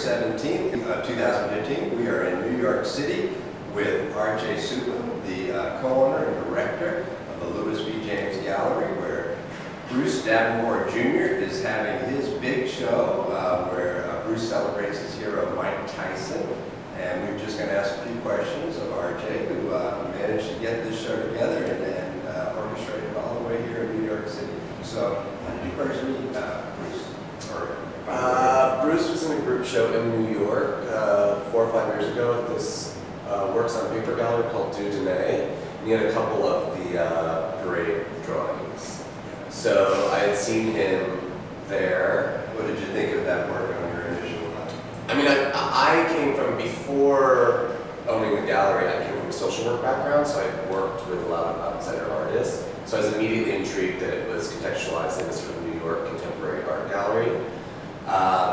17th, 2015. We are in New York City with R.J. Supa, the co-owner and director of the Louis B. James Gallery, where Bruce Dapper Jr. is having his big show where Bruce celebrates his hero Mike Tyson. And we're just going to ask a few questions of R.J., who managed to get this show together and orchestrate it all the way here in New York City. So, how did you first meet Bruce? Bruce was in a group show in New York 4 or 5 years ago at this Works on Paper gallery called Du Dene. And he had a couple of the parade drawings. So I had seen him there. What did you think of that work on your initial line? I mean, I came from, before owning the gallery, I came from a social work background, so I worked with a lot of outsider artists. So I was immediately intrigued that it was contextualized in a sort of New York contemporary art gallery.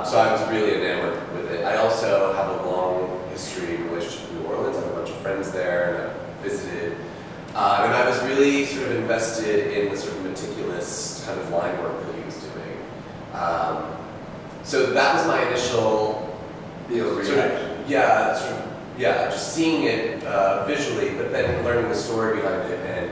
So I was really enamored with it. I also have a long history relationship with New Orleans. I have a bunch of friends there, and I visited. And I was really sort of invested in the sort of meticulous kind of line work that he was doing. So that was my initial just seeing it visually, but then learning the story behind it and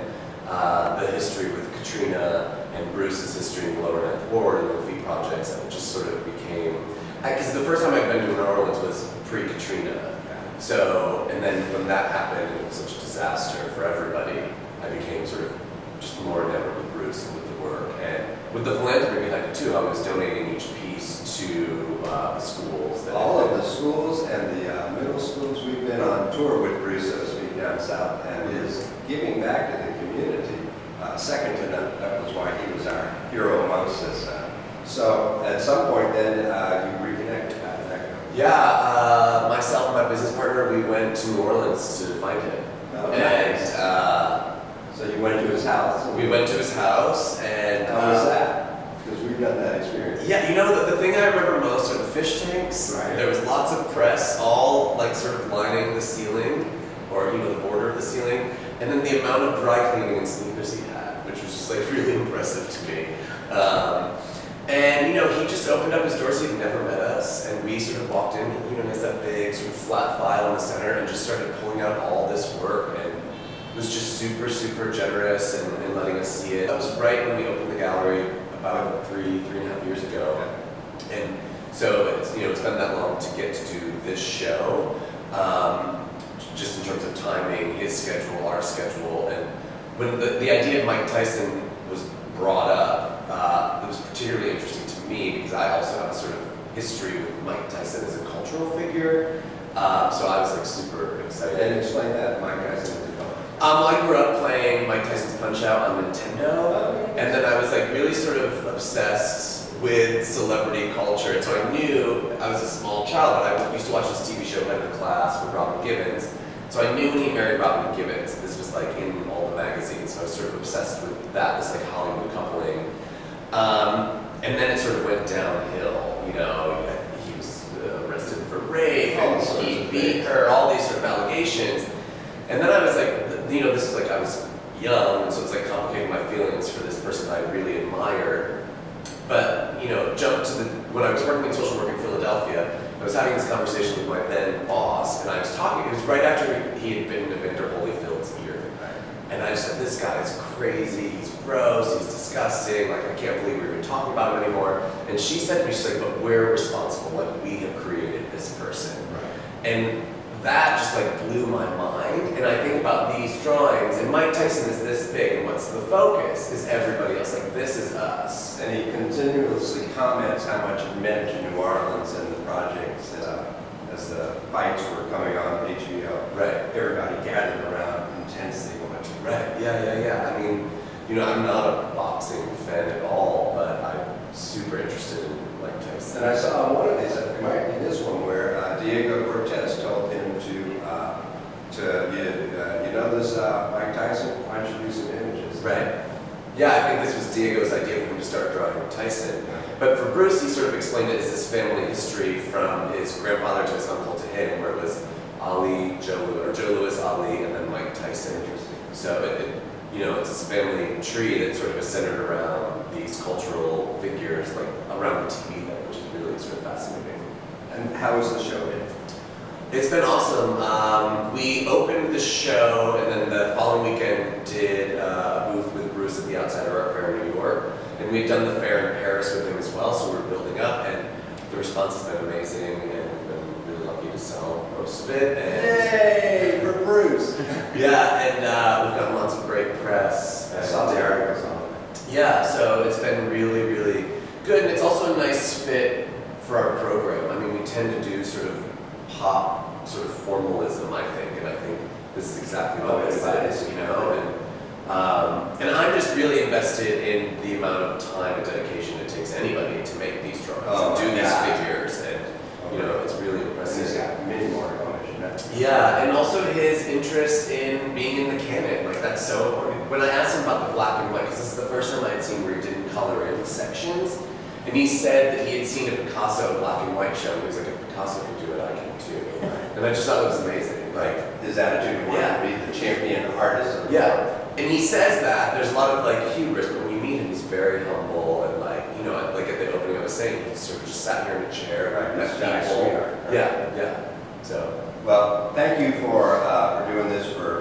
the history with Katrina and Bruce's history in the Lower Ninth Ward and the Lafitte projects, and it just sort of became, because the first time I'd been to New Orleans was pre-Katrina. So, and then when that happened, it was such a disaster for everybody, I became sort of just more enamored with Bruce and with the work, and with the philanthropy behind it too. I was donating each piece to the schools. All of the schools and the middle schools. We've been on tour with Bruce, so to speak, down south, and is giving back to the community. Second to none. That was why he was our hero amongst us. So at some point then you reconnected. Yeah, myself and my business partner, we went to New Orleans to find him. Oh, nice. So you went to his house? We went to his house, and how was that? Because we've done that experience. Yeah, you know, the thing I remember most are the fish tanks. Right. There was lots of press, all like sort of lining the ceiling, or you know, the border of the ceiling, and then the amount of dry cleaning and sneakers he had, which was just like really impressive to me. And you know, he just opened up his doors. He'd never met us, and we sort of walked in. You know, he has that big sort of flat file in the center, and just started pulling out all this work, and was just super, super generous and letting us see it. That was right when we opened the gallery about three and a half years ago, and so it's, you know, it's been that long to get to do this show. Just in terms of timing, his schedule, our schedule, and when the idea of Mike Tyson was brought up, it was particularly interesting to me because I also have a sort of history with Mike Tyson as a cultural figure. So I was like super excited. And explain that, Mike Tyson. I grew up playing Mike Tyson's Punch-Out on Nintendo, and then I was like really sort of obsessed with celebrity culture. And so I knew, I was a small child, but I used to watch this TV show Head of the Class with Robin Givens. So I knew when he married Robin Givens, this was like in all the magazines, so I was sort of obsessed with that, this like Hollywood coupling. And then it sort of went downhill, you know, he was arrested for rape, and he beat her, all these sort of allegations. And then I was like, you know, this was like, I was young, and so it's like complicating my feelings for this person I really admired. But, you know, jump to when I was working in social work in Philadelphia, I was having this conversation with my then boss, and I was talking, it was right after he had been to Victor Holyfield's ear. And I just said, this guy is crazy, he's gross, he's disgusting, like I can't believe we're even talking about him anymore. And she said to me, she's like, but we're responsible, like we have created this person. And that just like blew my mind. And I think about these drawings, and Mike Tyson is this big, and what's the focus is everybody else, like this is us. And he continuously comments how much it meant to New Orleans and the projects as the fights were coming on HBO. Right. Everybody gathered around intensely watching. Right, yeah. I mean, you know, I'm not a boxing fan at all, but I'm super interested in Mike Tyson. And I saw one of these, it might be this one, where Diego Cortez told him you know this Mike Tyson, why don't you do some images? Right. Yeah, I think this was Diego's idea for him to start drawing Tyson. But for Bruce, he sort of explained it as his family history from his grandfather to his uncle to him, where it was Ali, Joe Louis, Ali, and then Mike Tyson. So you know, it's this family tree that sort of is centered around these cultural figures, like around the TV, which is really sort of fascinating. And how has the show been? It's been awesome. We opened the show, and then the following weekend did a booth with Bruce at the Outsider Art Fair in New York. And we'd done the fair in Paris with him as well, so we were building up, and the response has been amazing, and we've been really lucky to sell most of it. And yay, for Bruce! Yeah, and we've gotten lots of great press. I saw the articles on it. Yeah, so it's been really, really good, and it's also a nice fit for our program. I mean, we tend to do sort of pop, sort of formalism, I think, and I think this is exactly what it is, you know. And I'm just really invested in the amount of time and dedication it takes anybody to make these drawings and do these figures, and you know, it's really impressive. He's got many more commission. Yeah, and also his interest in being in the canon, like that's so important. When I asked him about the black and white, because this is the first time I had seen where he didn't color in sections, and he said that he had seen a Picasso black and white show, and he was like, if Picasso can do it, I can too. And I just thought it was amazing. Like his attitude of wanting to be the champion artist. Yeah, and he says that, there's a lot of like hubris, but when you meet him, he's very humble, and like, you know, like at the opening I was saying, he sort of just sat here in a chair, Right, met he's a nice people. sweetheart. Yeah, yeah. So well, thank you for doing this for